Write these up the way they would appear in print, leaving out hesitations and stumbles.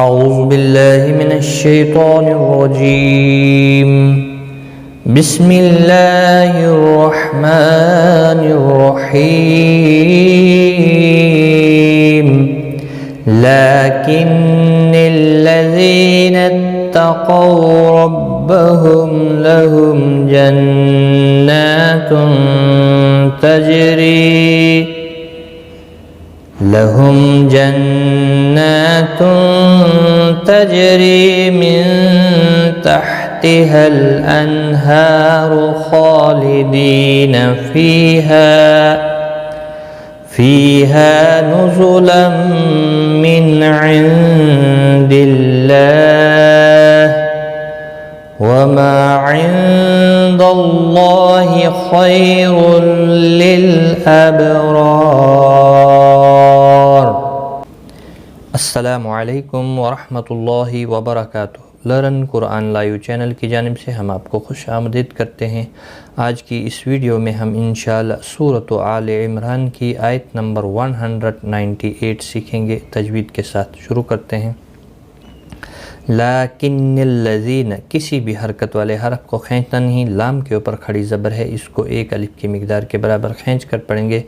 اعوذ باللہ من الشیطان الرجیم بسم اللہ الرحمن الرحیم لیکن الذین اتقوا ربهم لهم جنات تجری من تحتها الانہار خالدین فیہا نزلا من عند اللہ وما عند اللہ خیر للابرار۔ السلام علیکم ورحمۃ اللہ وبرکاتہ۔ لرن قرآن لائیو چینل کی جانب سے ہم آپ کو خوش آمدید کرتے ہیں۔ آج کی اس ویڈیو میں ہم انشاءاللہ سورۃ آل عمران کی آیت نمبر 198 سیکھیں گے۔ تجوید کے ساتھ شروع کرتے ہیں۔ لیکن الذین، کسی بھی حرکت والے حرف کو کھینچنا نہیں، لام کے اوپر کھڑی زبر ہے، اس کو ایک الف کی مقدار کے برابر کھینچ کر پڑھیں گے۔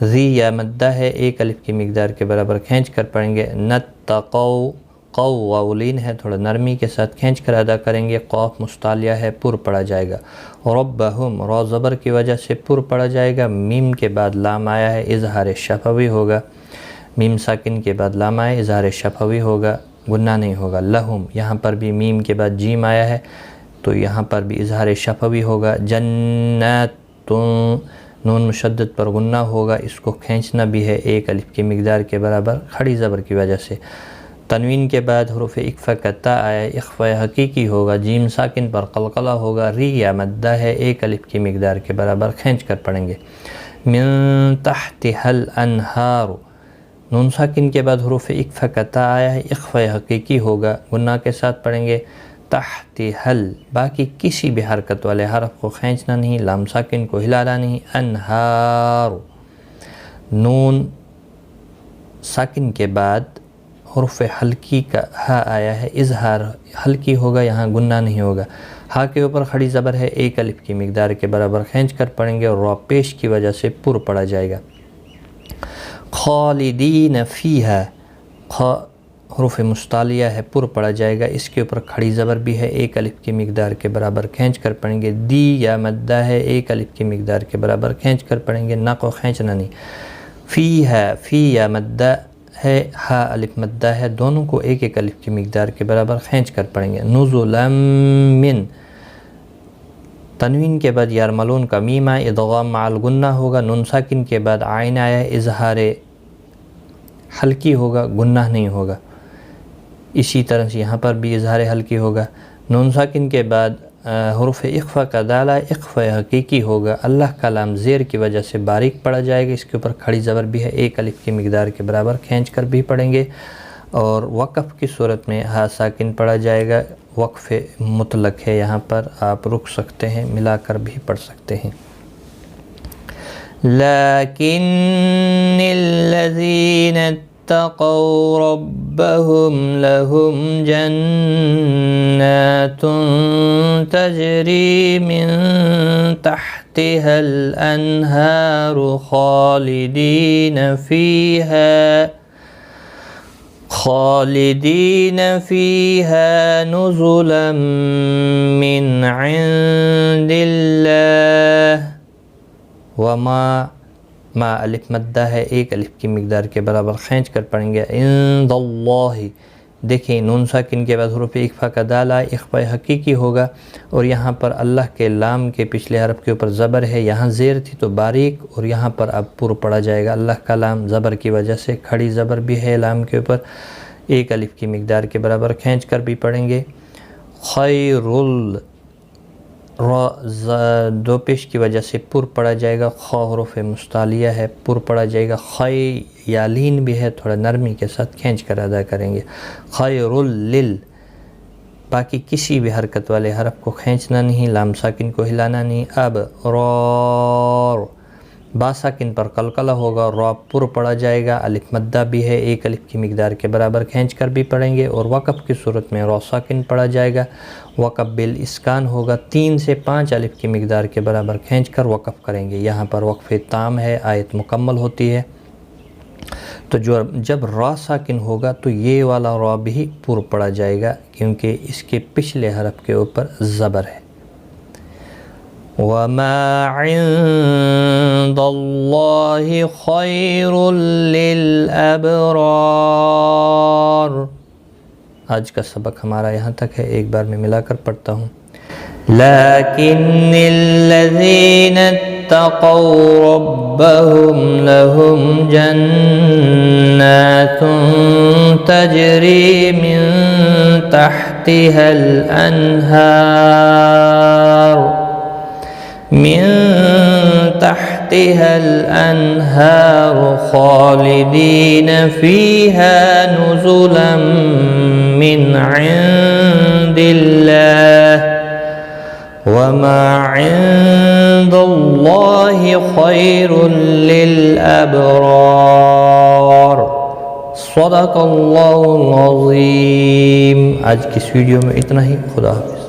ذی یا مدہ ہے، ایک الف کی مقدار کے برابر کھینچ کر پڑھیں گے۔ نتقوا، قو واولین ہے، تھوڑا نرمی کے ساتھ کھینچ کر ادا کریں گے۔ قاف مستعلیہ ہے، پر پڑھا جائے گا۔ ربہم، را زبر کی وجہ سے پر پڑھا جائے گا۔ میم کے بعد لام آیا ہے، اظہار شفوی ہوگا۔ میم ساکن کے بعد لام آیا ہے، اظہار شفوی ہوگا، گناہ نہیں ہوگا۔ لہم، یہاں پر بھی میم کے بعد جیم آیا ہے تو یہاں پر بھی اظہار شفوی ہوگا۔ جنات، نون مشدد پر گناہ ہوگا، اس کو کھینچنا بھی ہے ایک الف کی مقدار کے برابر کھڑی زبر کی وجہ سے۔ تنوین کے بعد حروف اقفا کا تا آیا ہے، اخفا حقیقی ہوگا۔ جیم ساکن پر قلقلہ ہوگا۔ ری یا مدہ ہے، ایک الف کی مقدار کے برابر کھینچ کر پڑھیں گے۔ من تحتها الانہار، نون ساکن کے بعد حروف اقفا کا تا آیا ہے، اخفا حقیقی ہوگا، گناہ کے ساتھ پڑھیں گے۔ تحت حل، باقی کسی بھی حرکت والے حرف کو کھینچنا نہیں، لام ساکن کو ہلانا نہیں۔ انہار، نون ساکن کے بعد حرف حلقی کا ہا آیا ہے، اظہار حلقی ہوگا، یہاں گناہ نہیں ہوگا۔ ہا کے اوپر کھڑی زبر ہے، ایک الف کی مقدار کے برابر کھینچ کر پڑھیں گے اور را پیش کی وجہ سے پر پڑھا جائے گا۔ خالدین فیہا، حروف مستعلیہ ہے، پر پڑھا جائے گا، اس کے اوپر کھڑی زبر بھی ہے، ایک الف کی مقدار کے برابر کھینچ کر پڑھیں گے۔ دی یا مدہ ہے، ایک الف کی مقدار کے برابر کھینچ کر پڑھیں گے، نا کو کھینچنا نہیں۔ فیہا، فی یا مدہ ہے، ہا الف مدہ ہے، دونوں کو ایک ایک الف کی مقدار کے برابر کھینچ کر پڑھیں گے۔ نزلا من، تنوین کے بعد یارملون کا میم آئے، ادغام مع الغنہ ہوگا۔ نون ساکن کے بعد عین آیا ہے، اظہار حلقی ہوگا، گناہ نہیں ہوگا۔ اسی طرح سے یہاں پر بھی اظہار حلقی ہوگا۔ نون ساکن کے بعد حروف اخفا کا دالہ، اخفا حقیقی ہوگا۔ اللہ کا لام زیر کی وجہ سے باریک پڑھا جائے گا، اس کے اوپر کھڑی زبر بھی ہے، ایک الف کی مقدار کے برابر کھینچ کر بھی پڑھیں گے۔ اور وقف کی صورت میں ہا ساکن پڑھا جائے گا، وقف مطلق ہے، یہاں پر آپ رک سکتے ہیں، ملا کر بھی پڑھ سکتے ہیں۔ لیکن الذین اتقوا ربهم لهم جنات تجری من تحتها الانہار خالدین فیہا نزلا من عند اللہ وما، ما الف مدہ ہے، ایک الف کی مقدار کے برابر کھینچ کر پڑھیں گے۔ عند اللہ، دیکھیں نون ساکن کے بعد حروف اخفا کا دالہ، اخفا حقیقی ہوگا، اور یہاں پر اللہ کے لام کے پچھلے حرف کے اوپر زبر ہے، یہاں زیر تھی تو باریک، اور یہاں پر اب پر پڑھا جائے گا۔ اللہ کا لام زبر کی وجہ سے کھڑی زبر بھی ہے لام کے اوپر، ایک الف کی مقدار کے برابر کھینچ کر بھی پڑھیں گے۔ خیر، دو پیش کی وجہ سے پر پڑھا جائے گا، خا حروف مستعلیہ ہے، پر پڑھا جائے گا۔ خی یا لین بھی ہے، تھوڑا نرمی کے ساتھ کھینچ کر ادا کریں گے۔ خیر لل، باقی کسی بھی حرکت والے حرف کو کھینچنا نہیں، لام ساکن کو ہلانا نہیں۔ اب رار، با ساکن پر قلقلہ ہوگا اور را پر پڑھا جائے گا، الف مدہ بھی ہے، ایک الف کی مقدار کے برابر کھینچ کر بھی پڑھیں گے، اور وقف کی صورت میں را ساکن پڑھا جائے گا، وقف بالاسکان ہوگا، 3 سے 5 الف کی مقدار کے برابر کھینچ کر وقف کریں گے۔ یہاں پر وقف تام ہے، آیت مکمل ہوتی ہے، تو جب را ساکن ہوگا تو یہ والا را بھی پر پڑھا جائے گا کیونکہ اس کے پچھلے حرف کے اوپر زبر ہے۔ وَمَا عِندَ اللَّهِ خَيْرٌ لِلْأَبْرَارِ۔ آج کا سبق ہمارا یہاں تک ہے، ایک بار میں ملا کر پڑھتا ہوں۔ لَكِنَّ الَّذِينَ اتَّقَوْا رَبَّهُمْ لَهُمْ جَنَّاتٌ تَجْرِي مِن تَحْتِهَا الْأَنْهَارُ خَالِدِينَ فِيهَا نُزُلًا مِّنْ عِندِ اللَّهِ وَمَا عِندَ اللَّهِ خَيْرٌ لِلْأَبْرَارِ۔ صدق اللہ العظیم۔ آج کی اس ویڈیو میں اتنا ہی، خدا حافظ۔